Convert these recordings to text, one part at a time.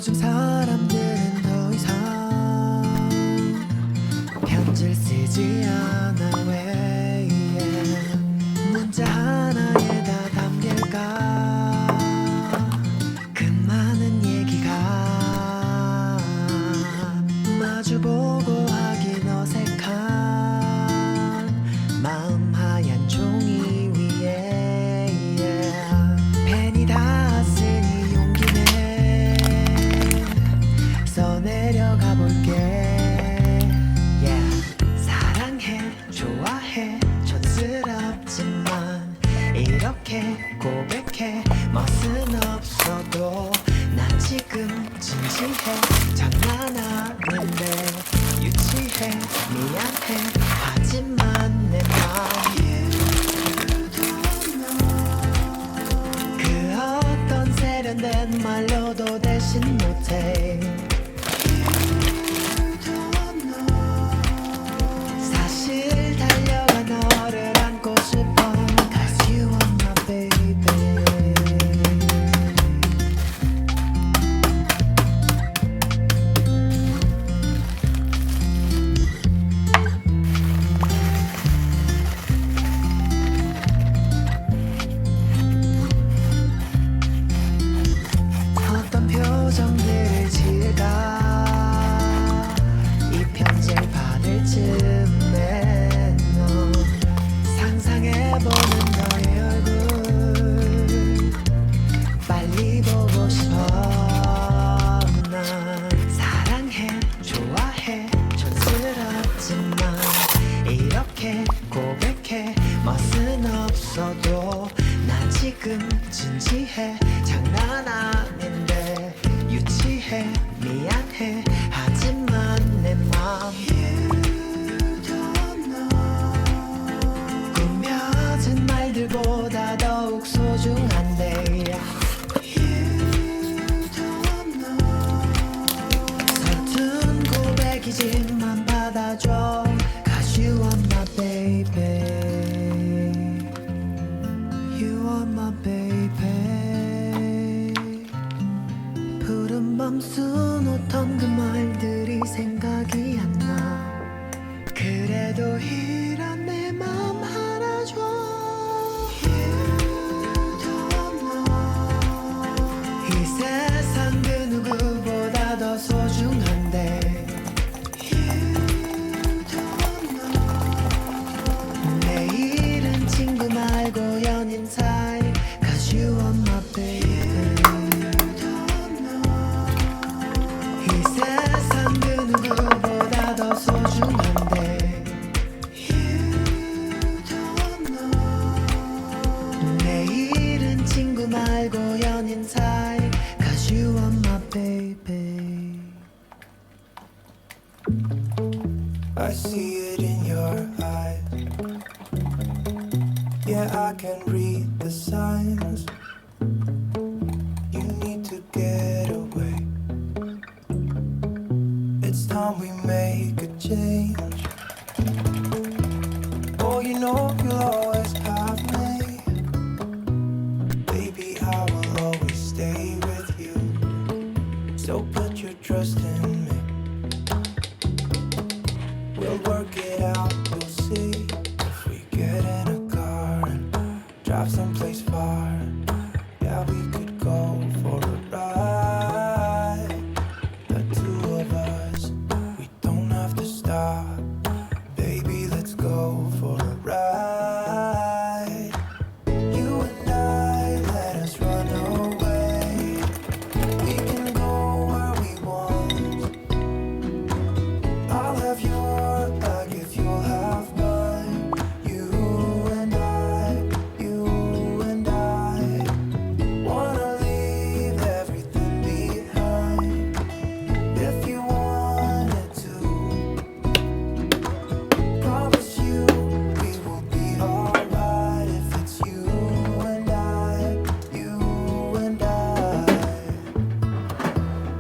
요즘 사람들은 더 이상 편지를 쓰지 않아. 왜 문자 하나에 다 담길까 그 많은 얘기가. 마주보고 하긴 어색한 마음 하얀 종이 위에 펜이 닿았으니 용기 내 써내려가 볼게. 사랑해 좋아해 촌스럽지만 이렇게 고백해. 멋은 없어도 난 지금 진지해. 장난하는데 유치해. 미안해 하지만 내 맘 그 어떤 세련된 말로도 대신 못해. 사실 달려가 너를 안고 싶어. Cause you are my baby. 어떤 표정들을 지을까 이 편지를 받을 즈음에 너 상상해보는 너의 얼굴 빨리 보고 싶어. 난 사랑해 좋아해 촌스럽지만 이렇게 고백해. 멋은 없어도 난 지금 진지해. 장난 아닌데 유치해. 미안해 하지만 내 맘 꾸며진 말들보다 더욱 소중한데. 서툰 고백이지만 받아줘. Cause you are my baby. You are my baby. 푸른 밤 수놓던 그 말들이 생각이 안 나. 그래도 이런 내 맘 하나 줘. 이 세상 그 누구보다 더 소중한데. 내일은 친구 말고 연인 사이. Cause you are my baby. 이 세상 그 누구보다 더 소중한데. 내일은 친구 말고 연인 사이. Cause you are my baby. I see it in your eyes. Yeah, I can read the signs. You need to get away. It's time we make a change. Oh, you know you'll always have me. Baby, I will always stay with you. So put your trust in me. We'll work it out, you'll see. If we get in a car and drive someplace far, yeah, we could go for a ride. The two of us, we don't have to stop. Baby, let's go for a ride. You and I, let us run away. We can go where we want. I'll have your back if you'll have mine. You and I wanna leave everything behind. If you wanted to, promise you we will be alright. If it's you and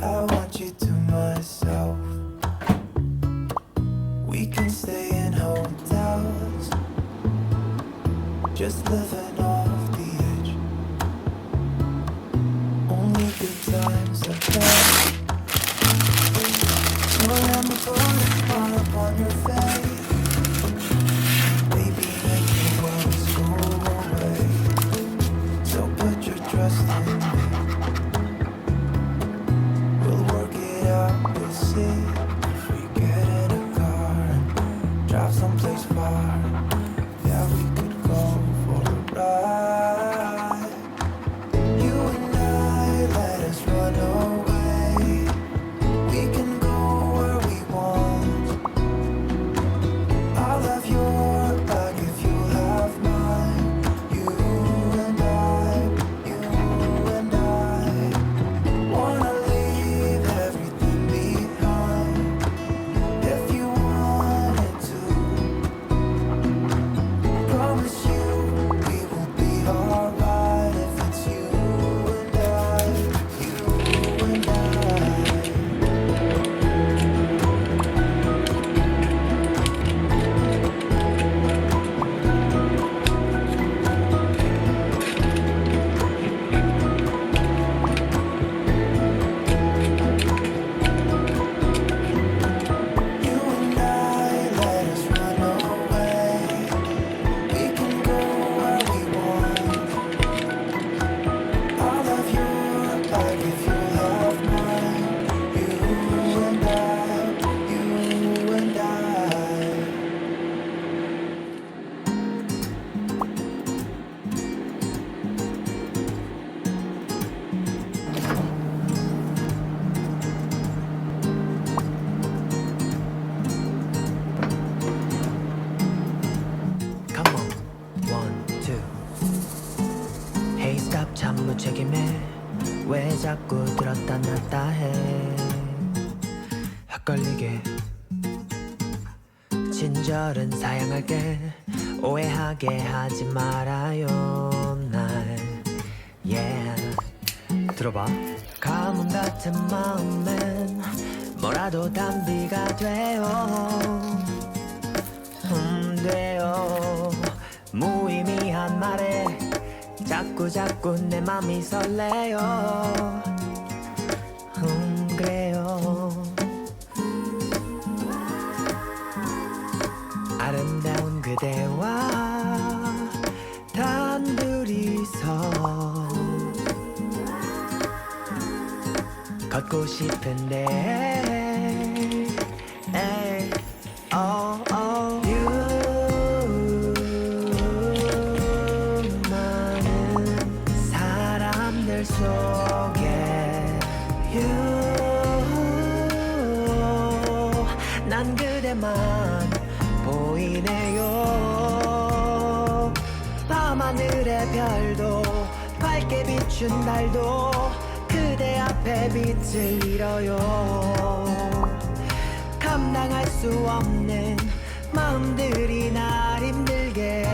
I want you to myself. We can stay in hotels, just living off the edge. Only good times ahead. drive someplace far. Yeah, we could go for a ride. You and I, let us run away. We can go where we want. I'll have your back if you have mine. You and I wanna leave everything behind. If you wanted to, promise you we will be alright. If it's you and I. You and I, let us run away. We can go where we want. I'll have your back if you have mine. You and I. Come on, 1, 2. Hey stop 참 무책임해. 왜 자꾸 들었다 놨다 해. 헷갈리게 친절은 사양할게. 오해하게 하지 말아요 날. Yeah. 들어봐. 가뭄 같은 마음엔 뭐라도 단비가 돼요. 돼요. 무의미한 말에 자꾸 내 맘이 설레요. 그래요. 아름다운 그대와 단둘이서 걷고 싶은데 에이, 많은 사람들 속에 난 그대만 보이네요. 밤하늘의 별도 밝게 비춘 달도 그대 앞에 빛을 잃어요. 감당할 수 없는 마음들이 날 힘들게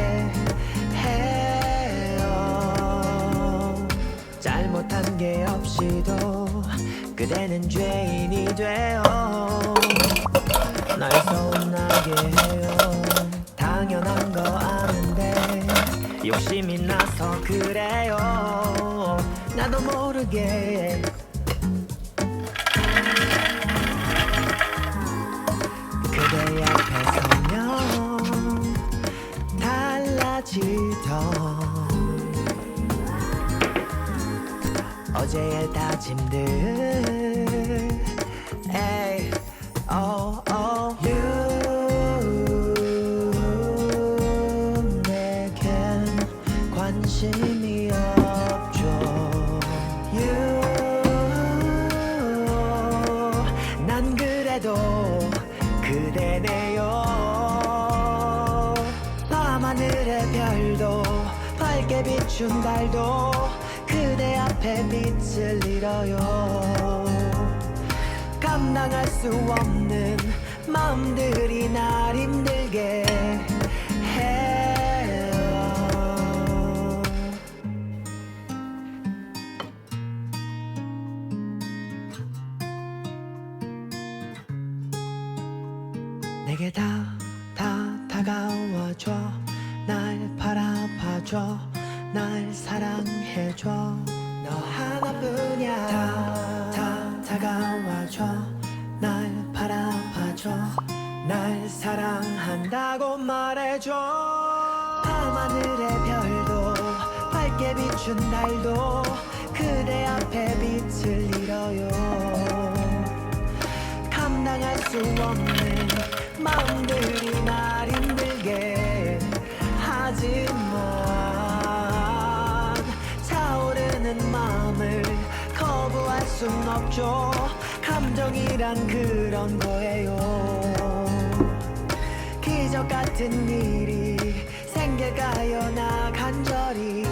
해요. 잘못한 게 없이도 그대는 죄인이 돼요. 날 서운하게 해요. 당연한 거 아는데 욕심이 나서 그래요. 나도 모르게 그대 앞에 서면 달라지던 어제의 다짐들 에이, 내겐 관심이 없죠. 난 그래도 그대네요. 밤하늘의 별도 밝게 비춘 달도 그대 앞에 빛을 잃어요. 감당할 수 없는 마음들이 날 힘들게 해요. 내게 다가와줘. 날 바라봐줘. 날 사랑해줘. 너 하나뿐이야. 다가와줘. 날 바라봐줘. 날 사랑한다고 말해줘. 밤하늘의 별도 밝게 비춘 달도 그대 앞에 빛을 잃어요. 감당할 수 없는 마음들이 나 순 없죠. 감정이란 그런 거예요. 기적 같은 일이 생겨가요. 나 간절히